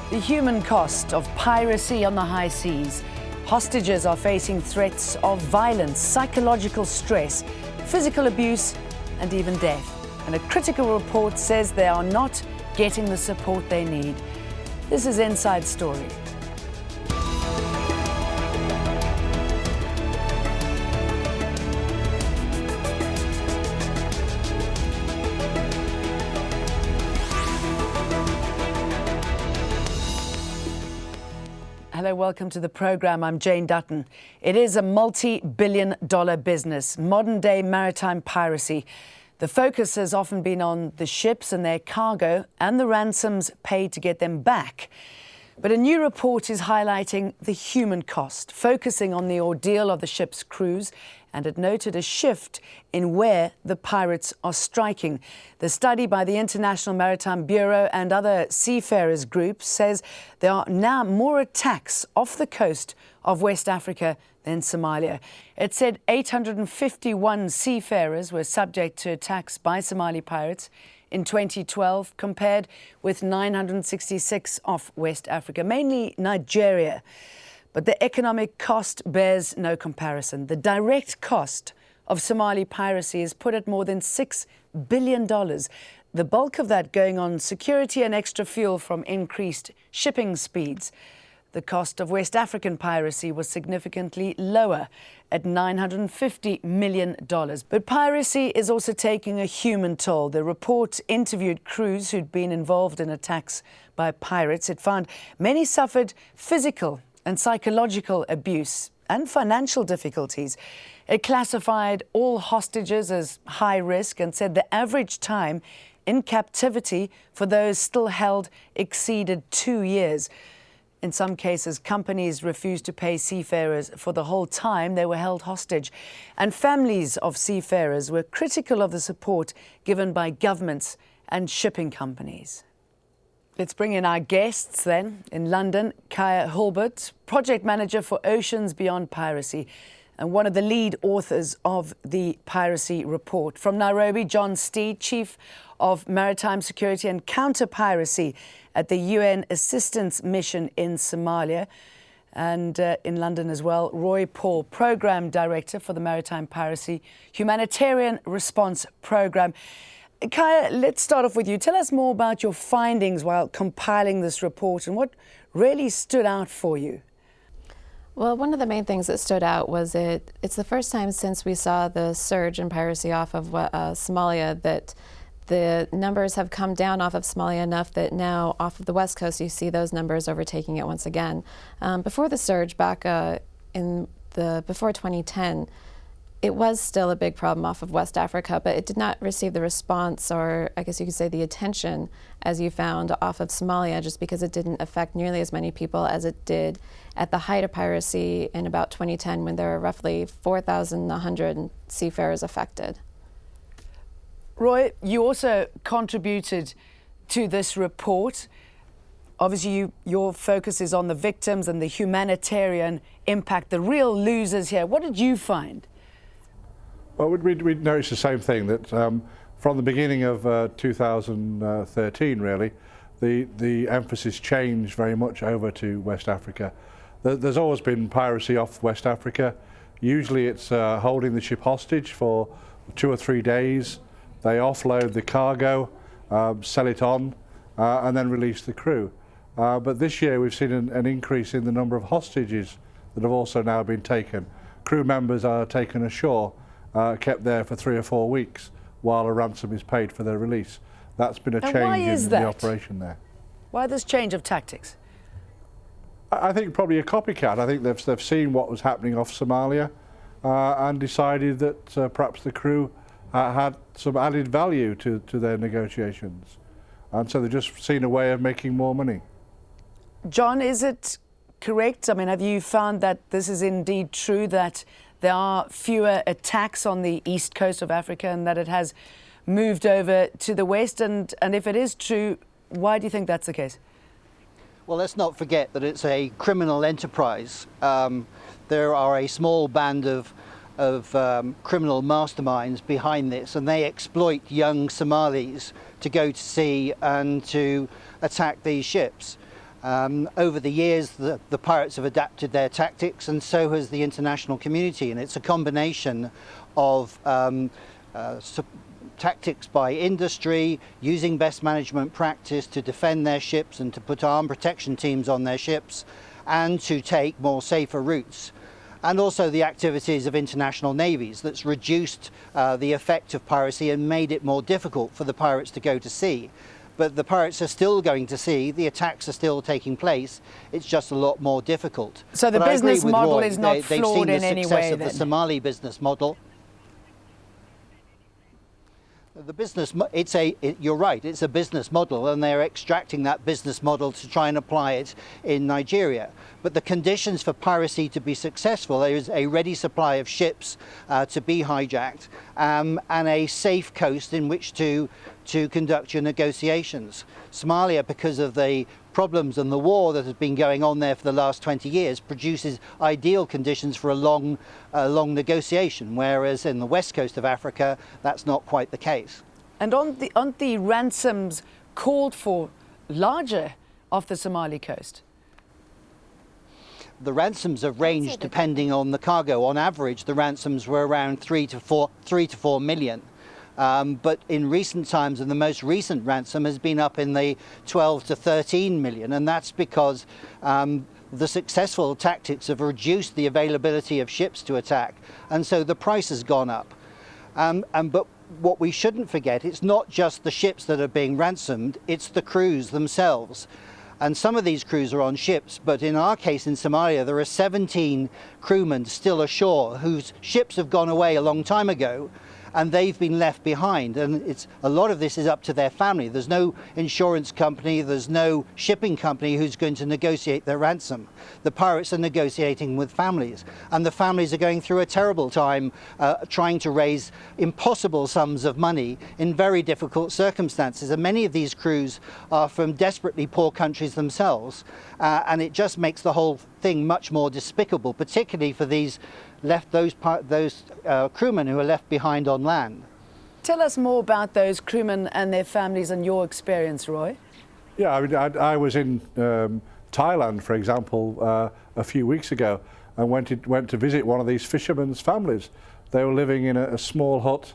The human cost of piracy on the high seas. Hostages are facing threats of violence, psychological stress, physical abuse, and even death. And a critical report says they are not getting the support they need. This is Inside Story. Hello, welcome to the program. I'm Jane Dutton. It is a multi-billion-dollar business, modern-day maritime piracy. The focus has often been on the ships and their cargo and the ransoms paid to get them back. But a new report is highlighting the human cost, focusing on the ordeal of the ship's crews, and it noted a shift in where the pirates are striking. The study by the International Maritime Bureau and other seafarers groups says there are now more attacks off the coast of West Africa than Somalia. It said 851 seafarers were subject to attacks by Somali pirates in 2012, compared with 966 off West Africa, mainly Nigeria. But the economic cost bears no comparison. The direct cost of Somali piracy is put at more than $6 billion. The bulk of that going on security and extra fuel from increased shipping speeds. The cost of West African piracy was significantly lower at $950 million. But piracy is also taking a human toll. The report interviewed crews who'd been involved in attacks by pirates. It found many suffered physical and psychological abuse and financial difficulties. It classified all hostages as high risk and said the average time in captivity for those still held exceeded 2 years. In some cases, companies refused to pay seafarers for the whole time they were held hostage. And families of seafarers were critical of the support given by governments and shipping companies. Let's bring in our guests then. In London, Kaya Hulbert, project manager for Oceans Beyond Piracy and one of the lead authors of the Piracy Report. From Nairobi, John Steed, Chief of Maritime Security and Counter-Piracy at the UN Assistance Mission in Somalia. And in London as well, Roy Paul, Programme Director for the Maritime Piracy Humanitarian Response Programme. Kaya, let's start off with you. Tell us more about your findings while compiling this report and what really stood out for you. Well, one of the main things that stood out was it's the first time since we saw the surge in piracy off of Somalia that the numbers have come down off of Somalia enough that now off of the west coast you see those numbers overtaking it once again. Before the surge, back before 2010, it was still a big problem off of West Africa, but it did not receive the response, or I guess you could say the attention, as you found off of Somalia, just because it didn't affect nearly as many people as it did at the height of piracy in about 2010, when there were roughly 4,100 seafarers affected. Roy, you also contributed to this report. Obviously, your focus is on the victims and the humanitarian impact, the real losers here. What did you find? Well, we noticed the same thing, that from the beginning of 2013, really, the emphasis changed very much over to West Africa. There's always been piracy off West Africa. Usually it's holding the ship hostage for 2 or 3 days. They offload the cargo, sell it on, and then release the crew. But this year we've seen an increase in the number of hostages that have also now been taken. Crew members are taken ashore, kept there for 3 or 4 weeks while a ransom is paid for their release. That's been a change in the operation there. Why this change of tactics? I think probably a copycat. I think they've seen what was happening off Somalia and decided that perhaps the crew had some added value to their negotiations. And so they've just seen a way of making more money. John, is it correct? I mean, have you found that this is indeed true, that there are fewer attacks on the east coast of Africa and that it has moved over to the west? And if it is true, why do you think that's the case? Well, let's not forget that it's a criminal enterprise. There are a small band of criminal masterminds behind this, and they exploit young Somalis to go to sea and to attack these ships. Over the years, the pirates have adapted their tactics, and so has the international community. And it's a combination of tactics by industry, using best management practice to defend their ships and to put armed protection teams on their ships, and to take more safer routes. And also the activities of international navies that's reduced the effect of piracy and made it more difficult for the pirates to go to sea. But the pirates are still going to sea, the attacks are still taking place, it's just a lot more difficult. So the but business model Roy, is not flawed in any way. They've seen the success of the Somali business model. The business, you're right, it's a business model, and they're extracting that business model to try and apply it in Nigeria. But the conditions for piracy to be successful, there is a ready supply of ships to be hijacked, and a safe coast in which to conduct your negotiations. Somalia, because of the problems and the war that has been going on there for the last 20 years, produces ideal conditions for a long negotiation, whereas in the west coast of Africa, that's not quite the case. And aren't the ransoms called for larger off the Somali coast? The ransoms have ranged depending on the cargo. On average, the ransoms were around 3 to 4 million. But in recent times, and the most recent ransom has been up in the 12 to 13 million, and that's because the successful tactics have reduced the availability of ships to attack, and so the price has gone up. But what we shouldn't forget, it's not just the ships that are being ransomed, it's the crews themselves. And some of these crews are on ships, but in our case in Somalia, there are 17 crewmen still ashore whose ships have gone away a long time ago, and they've been left behind, and a lot of this is up to their family. There's no insurance company, there's no shipping company who's going to negotiate their ransom. The pirates are negotiating with families, and the families are going through a terrible time trying to raise impossible sums of money in very difficult circumstances. And many of these crews are from desperately poor countries themselves, and it just makes the whole thing much more despicable, particularly for those crewmen who are left behind on land. Tell us more about those crewmen and their families and your experience, Roy. Yeah, I mean, I was in Thailand, for example, a few weeks ago, and went to visit one of these fishermen's families. They were living in a small hut,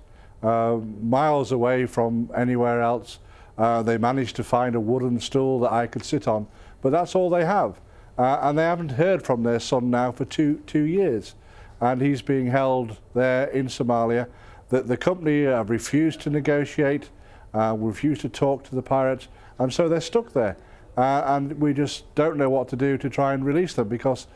miles away from anywhere else. They managed to find a wooden stool that I could sit on, but that's all they have. And they haven't heard from their son now for two years. And he's being held there in Somalia. The company have refused to negotiate, refused to talk to the pirates, and so they're stuck there. And we just don't know what to do to try and release them, because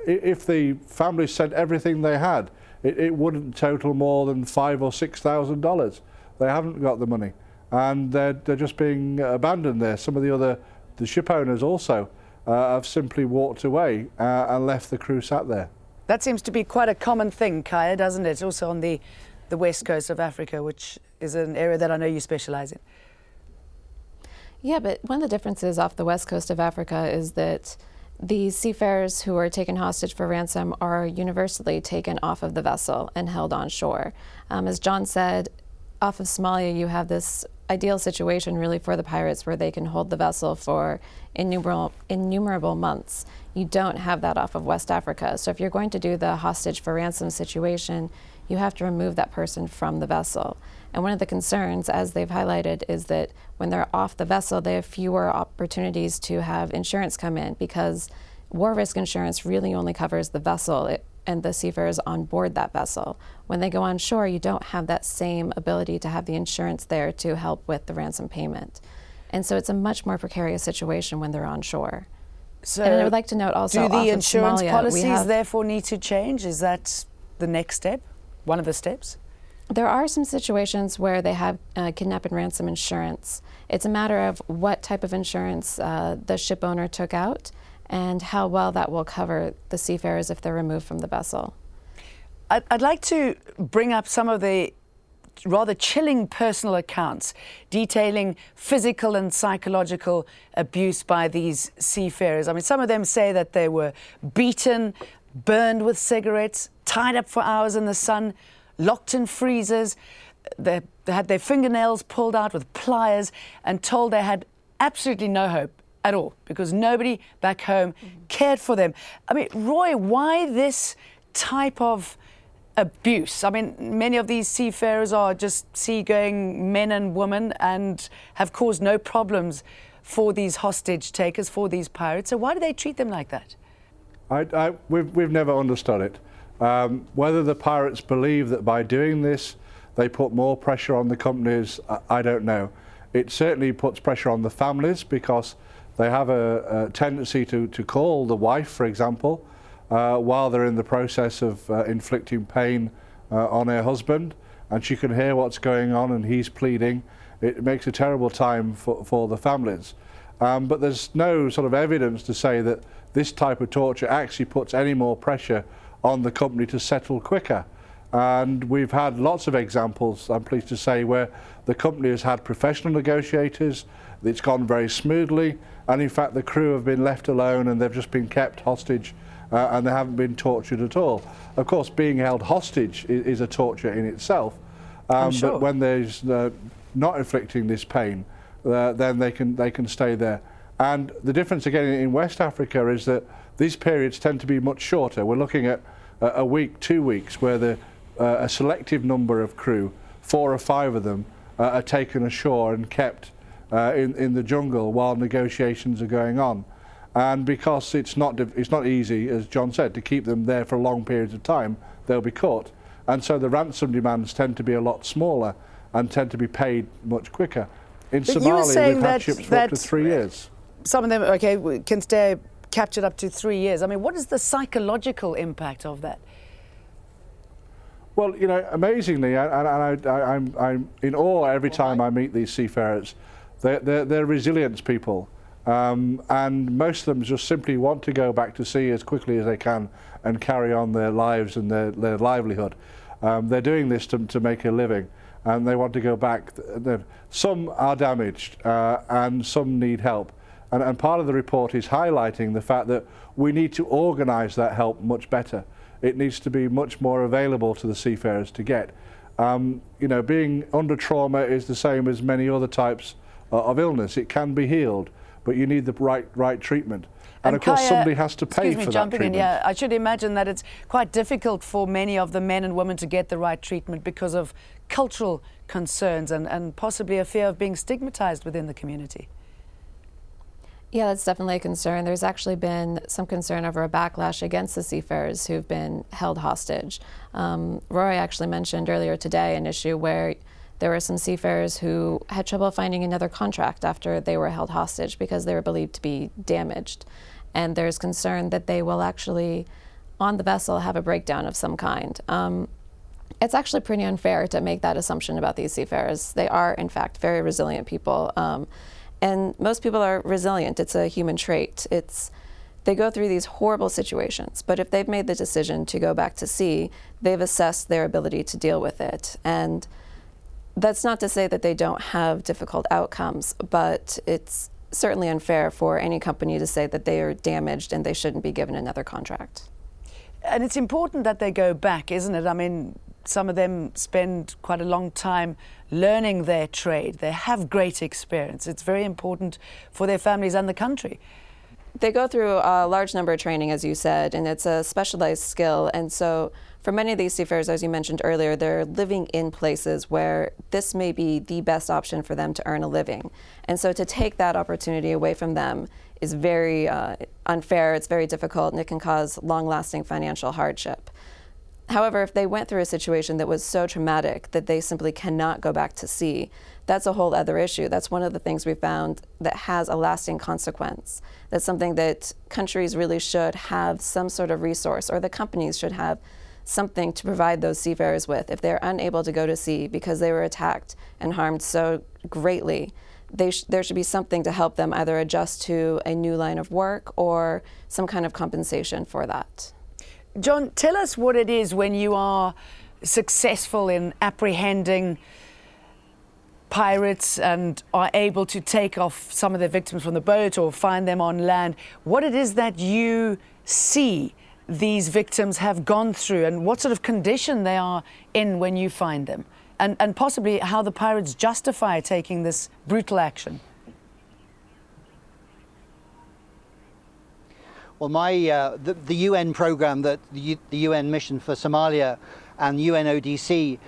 if the family sent everything they had, it wouldn't total more than $5,000 or $6,000. They haven't got the money, and they're just being abandoned there. Some of the ship owners also have simply walked away and left the crew sat there. That seems to be quite a common thing, Kaya, doesn't it? Also on the west coast of Africa, which is an area that I know you specialize in. Yeah, but one of the differences off the west coast of Africa is that the seafarers who are taken hostage for ransom are universally taken off of the vessel and held on shore. As John said, off of Somalia, you have this ideal situation really for the pirates where they can hold the vessel for innumerable months. You don't have that off of West Africa. So if you're going to do the hostage for ransom situation, you have to remove that person from the vessel. And one of the concerns, as they've highlighted, is that when they're off the vessel, they have fewer opportunities to have insurance come in, because war risk insurance really only covers the vessel and the seafarers on board that vessel. When they go on shore, you don't have that same ability to have the insurance there to help with the ransom payment. And so it's a much more precarious situation when they're on shore. So and I would like to note also, do the insurance Somalia, policies therefore need to change? Is that the next step, one of the steps? There are some situations where they have kidnap and ransom insurance. It's a matter of what type of insurance the ship owner took out and how well that will cover the seafarers if they're removed from the vessel. I'd like to bring up some of the rather chilling personal accounts detailing physical and psychological abuse by these seafarers. I mean, some of them say that they were beaten, burned with cigarettes, tied up for hours in the sun, locked in freezers. They had their fingernails pulled out with pliers and told they had absolutely no hope at all, because nobody back home cared for them. I mean, Roy, why this type of abuse? I mean, many of these seafarers are just seagoing men and women and have caused no problems for these hostage takers, for these pirates. So why do they treat them like that? We've never understood it. Whether the pirates believe that by doing this they put more pressure on the companies, I don't know. It certainly puts pressure on the families, because they have a tendency to call the wife, for example, while they're in the process of inflicting pain on her husband, and she can hear what's going on and he's pleading. It makes a terrible time for the families. But there's no sort of evidence to say that this type of torture actually puts any more pressure on the company to settle quicker. And we've had lots of examples, I'm pleased to say, where the company has had professional negotiators, it's gone very smoothly, and in fact the crew have been left alone and they've just been kept hostage and they haven't been tortured at all. Of course, being held hostage is a torture in itself, Sure. but when there's not inflicting this pain, then they can stay there. And the difference again in West Africa is that these periods tend to be much shorter. We're looking at a week, 2 weeks, where a selective number of crew, 4 or 5 of them, are taken ashore and kept in the jungle while negotiations are going on. And because it's not easy, as John said, to keep them there for long periods of time, they'll be caught. And so the ransom demands tend to be a lot smaller and tend to be paid much quicker. In Somalia, we've had ships for up to 3 years. Some of them, okay, can stay captured up to 3 years. I mean, what is the psychological impact of that? Well, you know, amazingly, I'm in awe every time I meet these seafarers. They're resilient people, and most of them just simply want to go back to sea as quickly as they can and carry on their lives and their livelihood. They're doing this to make a living, and they want to go back. Some are damaged, and some need help. And part of the report is highlighting the fact that we need to organise that help much better. It needs to be much more available to the seafarers to get. You know, being under trauma is the same as many other types of illness. It can be healed, but you need the right treatment. And of course, somebody has to pay for that treatment. Yeah, I should imagine that it's quite difficult for many of the men and women to get the right treatment because of cultural concerns and possibly a fear of being stigmatized within the community. Yeah, that's definitely a concern. There's actually been some concern over a backlash against the seafarers who've been held hostage. Rory actually mentioned earlier today an issue where there were some seafarers who had trouble finding another contract after they were held hostage because they were believed to be damaged. And there's concern that they will actually, on the vessel, have a breakdown of some kind. It's actually pretty unfair to make that assumption about these seafarers. They are, in fact, very resilient people. And most people are resilient. It's a human trait. They go through these horrible situations, but if they've made the decision to go back to sea, they've assessed their ability to deal with it. And that's not to say that they don't have difficult outcomes, but it's certainly unfair for any company to say that they are damaged and they shouldn't be given another contract. And it's important that they go back, isn't it? I mean, some of them spend quite a long time learning their trade. They have great experience. It's very important for their families and the country. They go through a large number of training, as you said, and it's a specialized skill. And so for many of these seafarers, as you mentioned earlier, they're living in places where this may be the best option for them to earn a living. And so to take that opportunity away from them is very unfair, it's very difficult, and it can cause long-lasting financial hardship. However, if they went through a situation that was so traumatic that they simply cannot go back to sea, that's a whole other issue. That's one of the things we found that has a lasting consequence. That's something that countries really should have some sort of resource, or the companies should have something to provide those seafarers with. If they're unable to go to sea because they were attacked and harmed so greatly, there should be something to help them either adjust to a new line of work or some kind of compensation for that. John, tell us what it is when you are successful in apprehending pirates and are able to take off some of the victims from the boat or find them on land. What it is that you see these victims have gone through and what sort of condition they are in when you find them, and possibly how the pirates justify taking this brutal action. Well, the UN program that the UN mission for Somalia and UNODC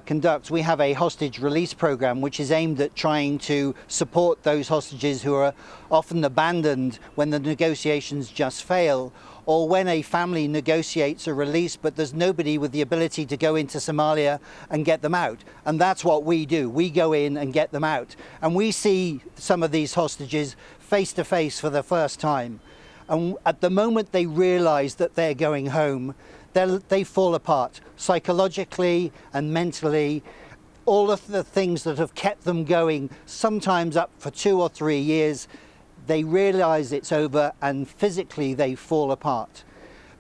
conducts, we have a hostage release program which is aimed at trying to support those hostages who are often abandoned when the negotiations just fail, or when a family negotiates a release but there's nobody with the ability to go into Somalia and get them out. And that's what we do. We go in and get them out. And we see some of these hostages face to face for the first time. And at the moment they realize that they're going home, they fall apart psychologically and mentally. All of the things that have kept them going, sometimes up for 2 or 3 years, they realize it's over and physically they fall apart.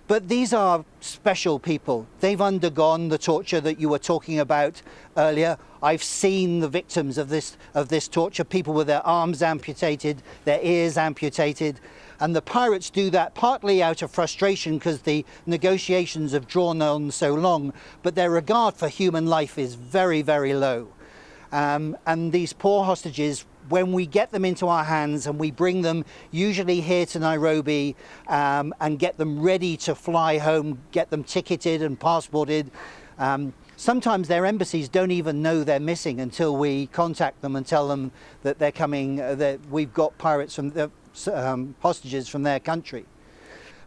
But these are special people. They've undergone the torture that you were talking about earlier. I've seen the victims of this torture, people with their arms amputated, their ears amputated. And the pirates do that partly out of frustration because the negotiations have drawn on so long, but their regard for human life is very, very low. And these poor hostages, when we get them into our hands and we bring them usually here to Nairobi and get them ready to fly home, get them ticketed and passported, sometimes their embassies don't even know they're missing until we contact them and tell them that they're coming, that we've got pirates from the hostages from their country.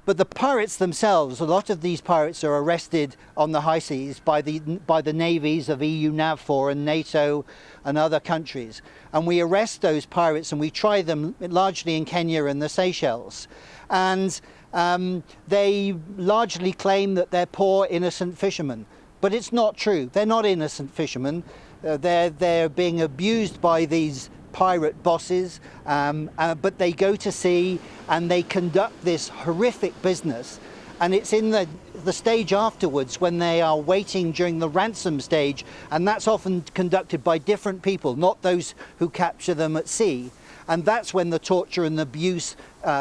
But the pirates themselves, a lot of these pirates are arrested on the high seas by the navies of EU NAVFOR and NATO and other countries. And we arrest those pirates and we try them largely in Kenya and the Seychelles. And they largely claim that they're poor, innocent fishermen. But it's not true. They're not innocent fishermen. They're being abused by these pirate bosses, but they go to sea and they conduct this horrific business. And it's in the stage afterwards when they are waiting during the ransom stage, and that's often conducted by different people, not those who capture them at sea. And that's when the torture and abuse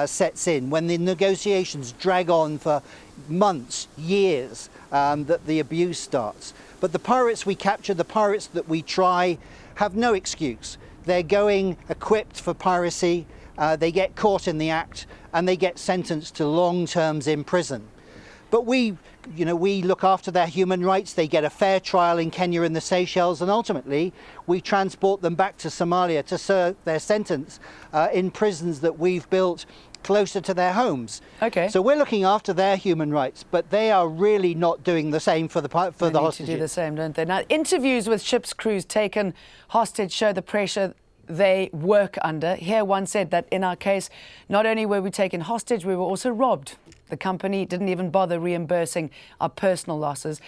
sets in, when the negotiations drag on for months, years, that the abuse starts. But the pirates we capture, the pirates that we try, have no excuse. They're going equipped for piracy, they get caught in the act, and they get sentenced to long terms in prison. But we look after their human rights. They get a fair trial in Kenya and the Seychelles, and ultimately we transport them back to Somalia to serve their sentence in prisons that we've built closer to their homes. Okay. So we're looking after their human rights, but they are really not doing the same for the hostages. They need to do the same, don't they? Now, interviews with ships' crews taken hostage show the pressure they work under. Here, one said that in our case, not only were we taken hostage, we were also robbed. The company didn't even bother reimbursing our personal losses.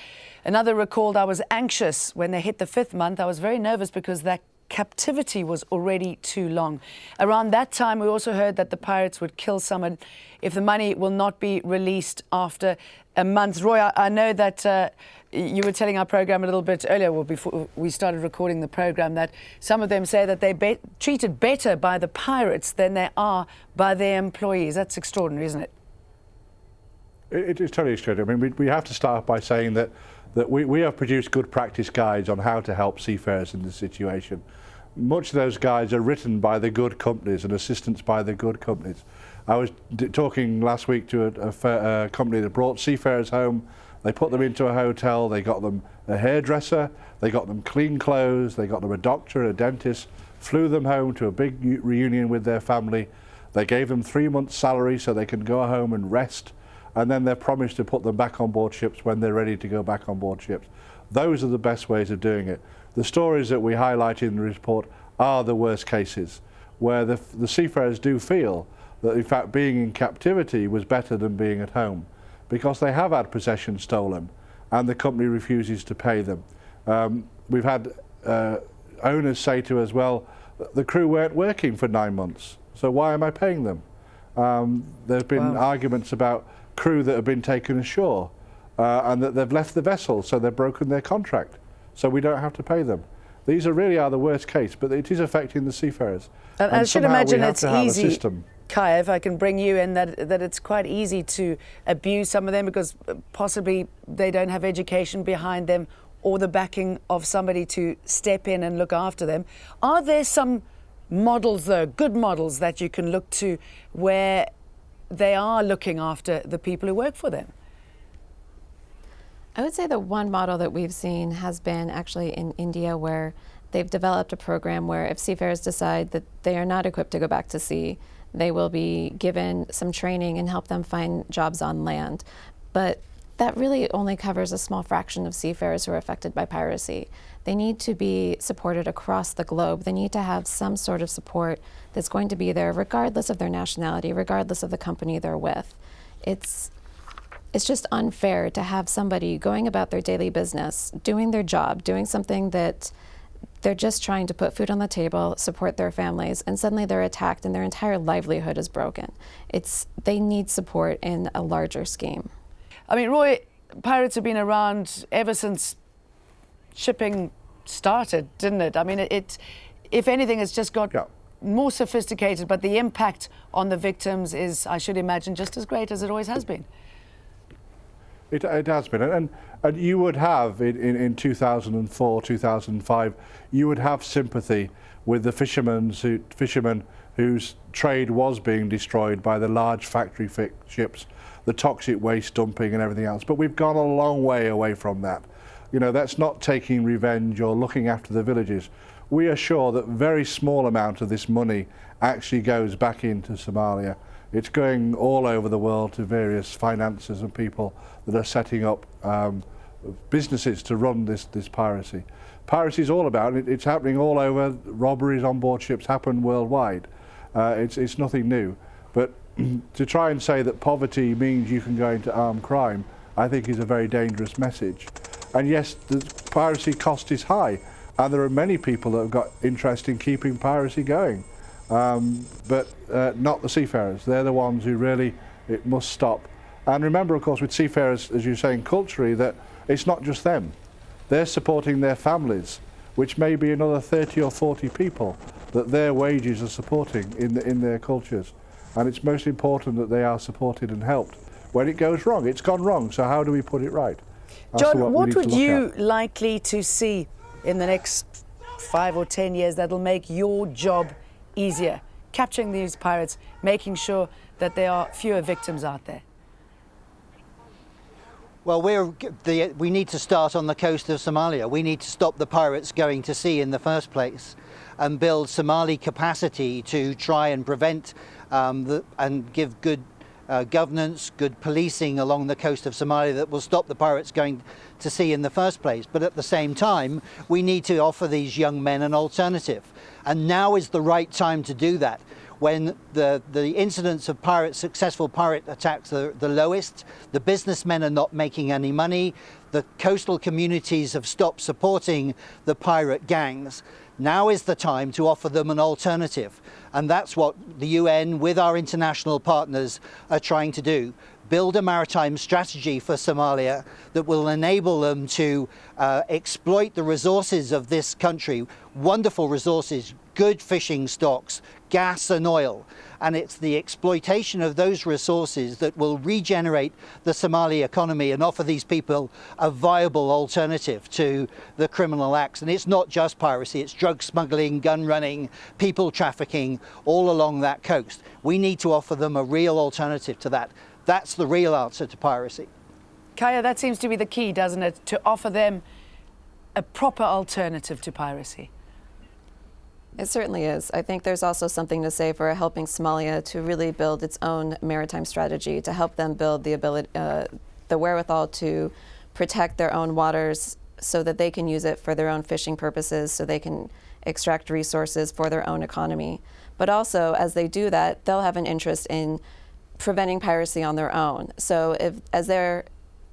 Another recalled, I was anxious when they hit the 5th month. I was very nervous because that captivity was already too long. Around that time, we also heard that the pirates would kill someone if the money will not be released after a month. Roy, I know that you were telling our program a little bit earlier, well, before we started recording the program, that some of them say that they're treated better by the pirates than they are by their employees. That's extraordinary, isn't it? It is totally extraordinary. I mean, we have to start by saying that we have produced good practice guides on how to help seafarers in this situation. Much of those guides are written by the good companies and assistance by the good companies. I was talking last week to a company that brought seafarers home. They put them into a hotel, they got them a hairdresser, they got them clean clothes, they got them a doctor, a dentist, flew them home to a big reunion with their family. They gave them 3 months' salary so they can go home and rest, and then they're promised to put them back on board ships when they're ready to go back on board ships. Those are the best ways of doing it. The stories that we highlight in the report are the worst cases, where the seafarers do feel that in fact being in captivity was better than being at home, because they have had possessions stolen and the company refuses to pay them. We've had owners say to us, well, the crew weren't working for 9 months, so why am I paying them? There's been arguments about crew that have been taken ashore and that they've left the vessel, so they've broken their contract, so we don't have to pay them. These really are the worst case, but it is affecting the seafarers. And I should imagine it's easy, Kai, if I can bring you in, that it's quite easy to abuse some of them because possibly they don't have education behind them or the backing of somebody to step in and look after them. Are there some models, though, good models that you can look to where they are looking after the people who work for them? I would say the one model that we've seen has been actually in India, where they've developed a program where if seafarers decide that they are not equipped to go back to sea, they will be given some training and help them find jobs on land. But that really only covers a small fraction of seafarers who are affected by piracy. They need to be supported across the globe. They need to have some sort of support that's going to be there regardless of their nationality, regardless of the company they're with. It's just unfair to have somebody going about their daily business, doing their job, doing something that they're just trying to put food on the table, support their families, and suddenly they're attacked and their entire livelihood is broken. They need support in a larger scheme. I mean, Roy, pirates have been around ever since shipping started, didn't it? I mean, if anything, it's just got more sophisticated, but the impact on the victims is, I should imagine, just as great as it always has been. It has been, and you would have in 2004, 2005, you would have sympathy with the fishermen whose trade was being destroyed by the large factory ships, the toxic waste dumping and everything else. But we've gone a long way away from that. You know, that's not taking revenge or looking after the villages. We are sure that very small amount of this money actually goes back into Somalia. It's going all over the world to various financiers and people that are setting up businesses to run this piracy. Piracy is all about it. It's happening all over. Robberies on board ships happen worldwide. It's nothing new. But to try and say that poverty means you can go into armed crime, I think is a very dangerous message. And yes, the piracy cost is high, and there are many people that have got interest in keeping piracy going. But not the seafarers. They're the ones who really, it must stop. And remember, of course, with seafarers, as you're saying, culturally, that it's not just them. They're supporting their families, which may be another 30 or 40 people that their wages are supporting in their cultures. And it's most important that they are supported and helped. When it goes wrong, it's gone wrong, so how do we put it right? John, what would you likely to see in the next 5 or 10 years that'll make your job easier? Capturing these pirates, making sure that there are fewer victims out there. Well, we need to start on the coast of Somalia. We need to stop the pirates going to sea in the first place and build Somali capacity to try and prevent and give good governance, good policing along the coast of Somalia that will stop the pirates going to sea in the first place. But at the same time, we need to offer these young men an alternative. And now is the right time to do that, when the incidence of successful pirate attacks are the lowest, the businessmen are not making any money, the coastal communities have stopped supporting the pirate gangs. Now is the time to offer them an alternative. And that's what the UN, with our international partners, are trying to do. Build a maritime strategy for Somalia that will enable them to exploit the resources of this country, wonderful resources, good fishing stocks, gas and oil. And it's the exploitation of those resources that will regenerate the Somali economy and offer these people a viable alternative to the criminal acts. And it's not just piracy, it's drug smuggling, gun running, people trafficking, all along that coast. We need to offer them a real alternative to that. That's the real answer to piracy. Kaya, that seems to be the key, doesn't it? To offer them a proper alternative to piracy. It certainly is. I think there's also something to say for helping Somalia to really build its own maritime strategy, to help them build the ability, the wherewithal to protect their own waters so that they can use it for their own fishing purposes, so they can extract resources for their own economy. But also, as they do that, they'll have an interest in preventing piracy on their own. So as they're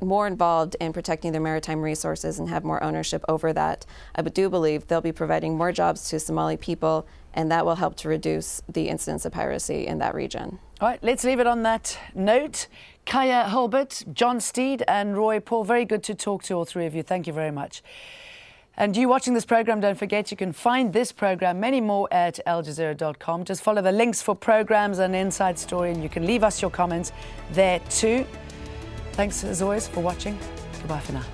more involved in protecting their maritime resources and have more ownership over that, I do believe they'll be providing more jobs to Somali people, and that will help to reduce the incidence of piracy in that region. All right, let's leave it on that note. Kaya Hulbert, John Steed and Roy Paul, very good to talk to all three of you. Thank you very much. And you watching this program, don't forget you can find this program, many more, at aljazeera.com. Just follow the links for programs and Inside Story, and you can leave us your comments there too. Thanks as always for watching. Goodbye for now.